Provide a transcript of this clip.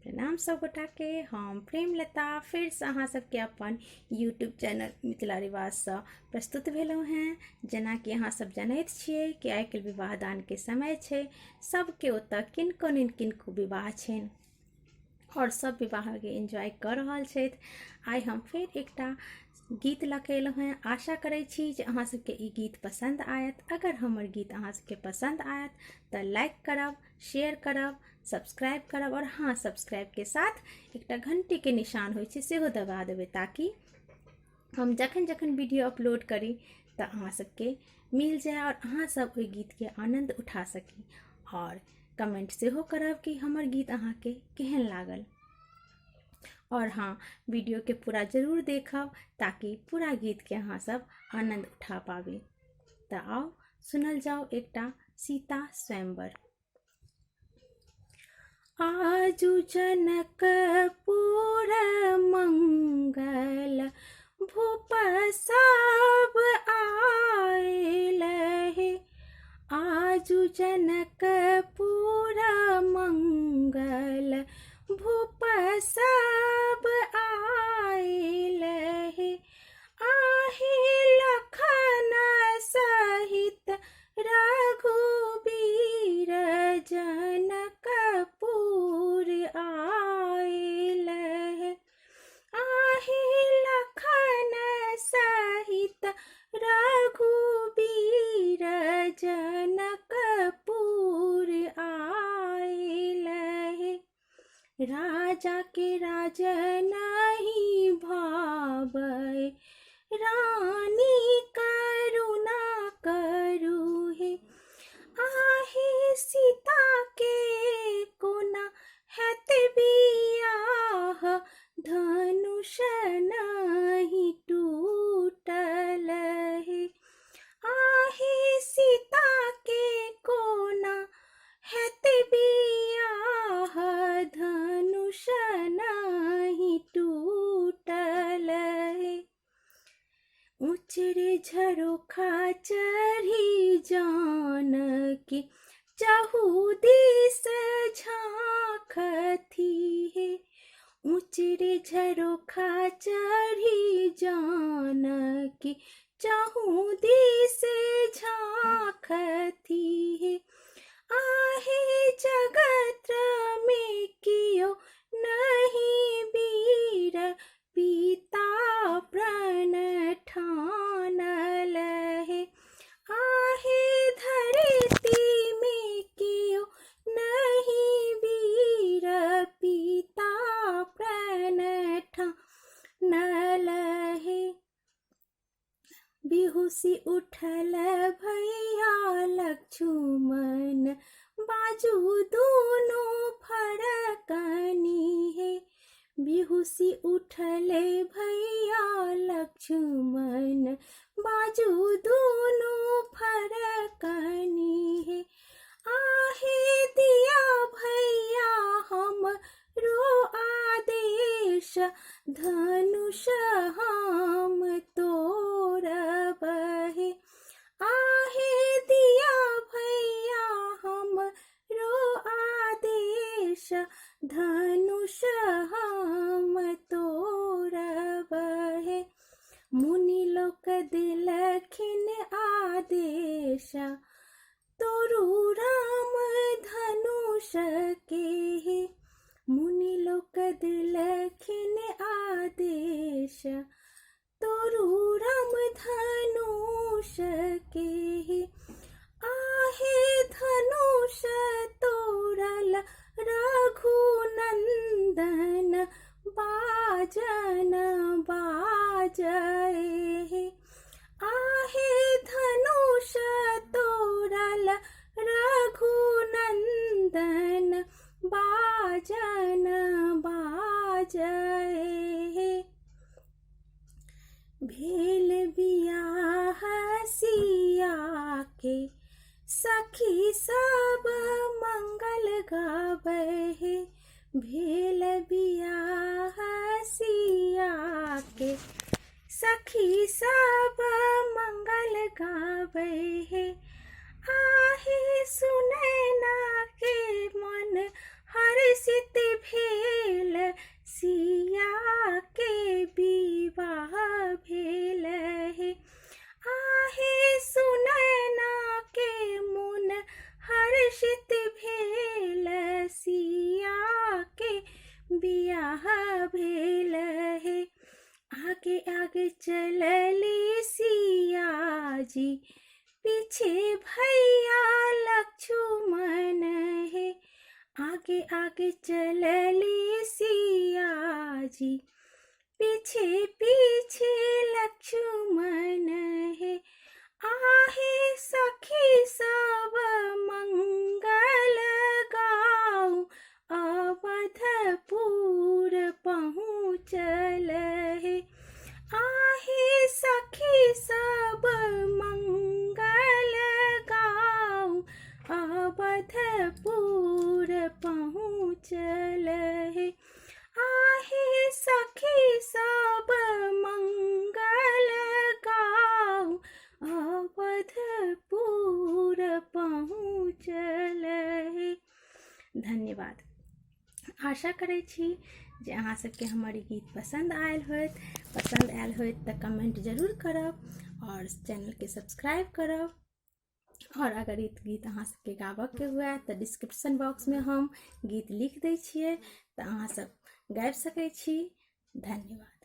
प्रणाम सब गोटा के। हम प्रेमलता फिर से अहाँ सबके अपन यूट्यूब चैनल मिथिला रिवाज से प्रस्तुत भेलहुँ हैं। जेना कि अहाँ सब जानैत छियै कि आइ काल्हि विवाह दान के समय छै, सबके ओतऽ किनको ने किनको विवाह छनि और सब विवाह के एंजॉय कर रहल छथि। आइ हम फिर एकटा गीत लऽ कऽ अयलहुँ हैं। आशा करै छी जे अहाँ सबके ई गीत पसंद आयत। अगर हमर गीत अहाँ सबके पसंद आयत तऽ लाइक करब, शेयर करब, सब्सक्राइब करब और हाँ, सब्सक्राइब के साथ एकटा घंटी के निशान होइ छै सेहो दबा देबै, ताकि हम जखन जखन वीडियो अपलोड करी तऽ अहाँ सबके मिल जाए और अहाँ सब ओहि गीत के आनंद उठा सकी। और कमेंट सेहो करब कि हमर गीत अहाँ के केहन लागल। और हाँ, वीडियो के पूरा जरूर देखब ताकि पूरा गीत के अहाँ सब आनंद उठा पाबी। तऽ आओ सुनल जाओ एकटा सीता स्वयंवर। आजु जनकपुर मंगल भूप सब आयल हे। आजु जनकपुर मंगल भूप सब आयल हे। आहि लखन सहित रघुबीर जनकपुर आयल हे। आहि लखन सहित रघुबीर जनकपुर आयल हे। राजा के राज नहीं भावै, रानी करुणा करू हे। आहि सीता के कोना हैत बियाह, धनुष नहीं टूटल हे। आहि सीता के कोना हैत बियाह, धनुष नहीं टूटल हे। उचरे झरोखा चढ़ी जानकी, चहु दिस झाँकथी हे। उचरे झरोखा चढ़ी जानकी, चहु दिस झाँकथी हे। आहे जगत में कियो नहीं वीर, पिता प्रण ठानल हे। आहे धरती में कियो नहीं वीर, पिता प्रण ठानल हे। बिहुसी उठल भैया लक्ष्मण, बाजू दोनों फरकनी हे। बिहुसी उठले भैया लक्ष्मण, बाजू दोनों फरकनी हे। आहे दिया भैया हमरो आदेश, धनुष हम तोड़ब हे। आहे दिया भैया हमरो आदेश, धनुष हम तोड़ब हे। मुनि लोक दिलखिन आदेश, तोरु राम धनुष के हे। मुनि लोक दिलखिन आदेश, तोरु राम धनुष के हे। आहे धनुष तोड़ल रघुनंदन, बाजन बाजै हे। आहे धनुष तोड़ल रघुनंदन, बाजन बाजै हे। भेल बियाह सिया के, सखी सब मंगल गाबै हे। भेल बियाह सिया के, सखी सब मंगल गाबै हे। आहे सुनैना के मन हर्षित भेल, भेल है। आगे आगे चलले सिया जी, पीछे भैया लक्ष्मण है। आगे आगे चलले सिया जी, पीछे पीछे लक्ष्मण है। आहे सखी सब मंगल गाऊं, अवधपुर पहुँचल है। आहे सखी सब मंगल गाऊं, अवधपुर पहुँचल है। आहे सखी सब मंगल गाऊं, अवधपुर पहुँचल है। धन्यवाद। आशा करै छी जे अहाँ सबके हमर ई गीत पसंद आयल होत तऽ कमेंट जरूर करब और चैनल के सब्सक्राइब करब। और अगर ई गीत अहाँ सबके गाबऽके हुए तऽ डिस्क्रिप्शन बॉक्स में हम गीत लिख दै छियै, तऽ अहाँ सब गाबि सकै छी। धन्यवाद।